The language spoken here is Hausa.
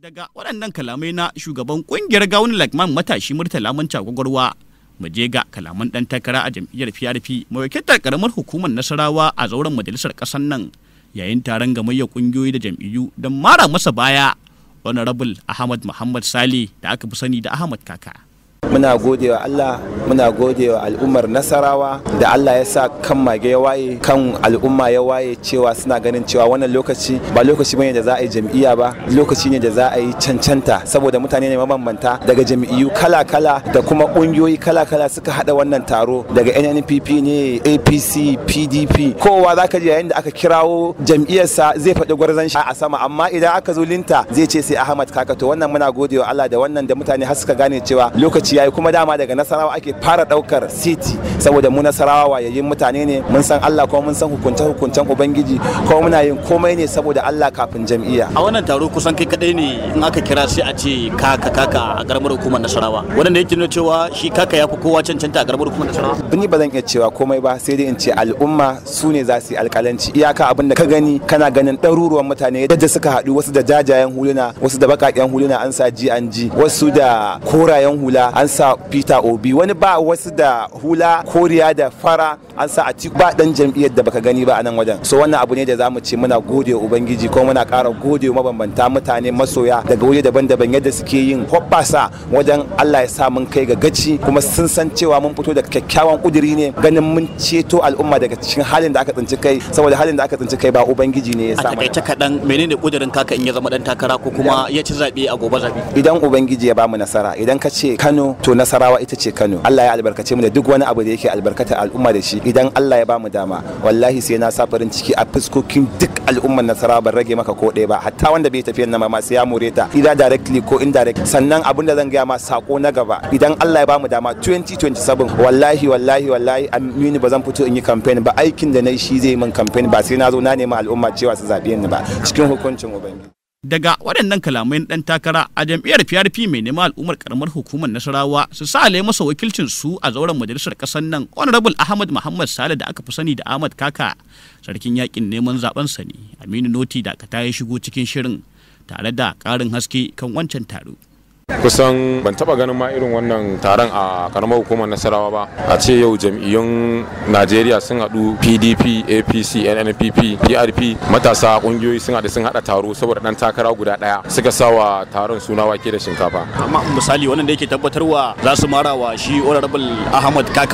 Daga waɗannan kalamai na shugaban ƙungiyar Gawun Lakman matashi Murtala Manca Gwagwarwa, mu je ga kalaman ɗan takara a jam'iyyar PRP mai wakiltar ƙaramar hukumar Nasarawa a zauren majalisar ƙasar nan yayin taron gamayyar ƙungiyoyi da jam'iyyu don mara masa baya, Honorable Ahmad Muhammad Sale da aka fi sani da Ahmad Kaka. Muna gode wa Allah, muna gode wa al'ummar Nasarawa da Allah ya sa kan mage ya waye, kan al'umma ya waye cewa suna ganin cewa wannan lokaci ba lokaci bane da za a yi jam'iyya ba, lokaci ne da za a yi cancanta, saboda mutane ne mabambanta daga jam'iyyu kala-kala da kuma ƙungiyoyi kala-kala suka hada wannan taro, daga NNPP ne, APC, PDP, kowa zaka ji yayin da aka kirawo jam'iyyarsa zai faɗi gwarzon shi a sama, amma idan aka zo linta zai ce sai Ahmad Kaka. To wannan muna gode wa Allah da wannan da mutane har suka gane cewa lokaci yayi, kuma dama daga Nasarawa ake fara daukar city, saboda mu Nasarawa wayayin mutane ne, mun san Allah kuma mun san hukuncen Ubangiji, kuma muna yin komai ne saboda Allah kafin jam'iyya. A wannan taro kusan kai kadai ne in aka kira sai a ce kaka a karamar hukumar Nasarawa, wanda yake nuna cewa shi kaka ya fi kowa cancanta a karamar hukumar Nasarawa. Ni ba zan iya cewa komai ba, sai dai in ce al'umma su ne za su yi alƙalanci. Iyaka abin da ka gani, kana ganin ɗaruruwan mutane yadda suka haɗu, wasu da jajayen huluna, wasu da baƙaƙen huluna an sa G&G, wasu da korayen hula an sa Peter Obi, wani ba wasu da hula koriya da fara an sa Atiku, ba dan jam'iyyar da baka gani ba a nan wajen. So wannan abu ne da zamu ce muna gode wa Ubangiji, kuma muna ƙara gode wa mabambanta mutane masoya daga wuri daban-daban yadda suke yin hoɓɓasa wajen Allah ya sa mun kai ga gaci, kuma sun san cewa mun fito da kyakkyawan kuduri ne ganin mun ceto al'umma daga cikin halin da aka tsinci kai, saboda halin da aka tsinci kai ba Ubangiji ne ya sa. A takaice kaɗan, menene kudirin kaka in ya zama dan takara ko kuma ya ci zaɓe a gobe zaɓe? Idan Ubangiji ya bamu nasara, idan ka ce Kano, to Nasarawa ita ce Kano. Allah ya albarkace mu da duk wani abu da yake albarkata al'umma da shi. Idan Allah ya bamu dama, wallahi sai na sa farin ciki a fuskokin duk al'ummar Nasarawa, ban rage maka ko ɗaya ba, hatta wanda bai tafiyan nan ma sai ya more ta, either directly ko indirect. Sannan abin da zan gaya ma sako na gaba, idan Allah ya bamu dama 2027, wallahi Aminu ba zan fito in yi campaign ba, aikin da na yi shi zai min campaign, ba sai na zo na nema al'umma cewa su zaɓe ni ba, cikin hukuncin Ubangiji. Daga waɗannan kalamai ɗan takara a jam'iyyar PRP mai neman al'ummar karamar hukumar Nasarawa su sale masa wakilcin su a zauren majalisar ƙasar nan, Honorable Ahmad Muhammad Sale da aka fi sani da Ahmad Kaka, sarkin yakin neman zaben sa ne Aminu Noti da aka ya shigo cikin shirin tare da ƙarin haske kan wancan taro. Kusan ban taba ganin ma irin wannan taron a karamar hukumar Nasarawa ba, a ce yau jam'iyyun Najeriya sun haɗu, PDP, APC, NNPP, PRP, matasa kungiyoyi sun haɗu sun haɗa taro saboda ɗan takara guda ɗaya, suka sawa taron suna wake da shinkafa. Amma misali wannan da yake tabbatarwa za su mara wa shi Honorable Ahmad Kaka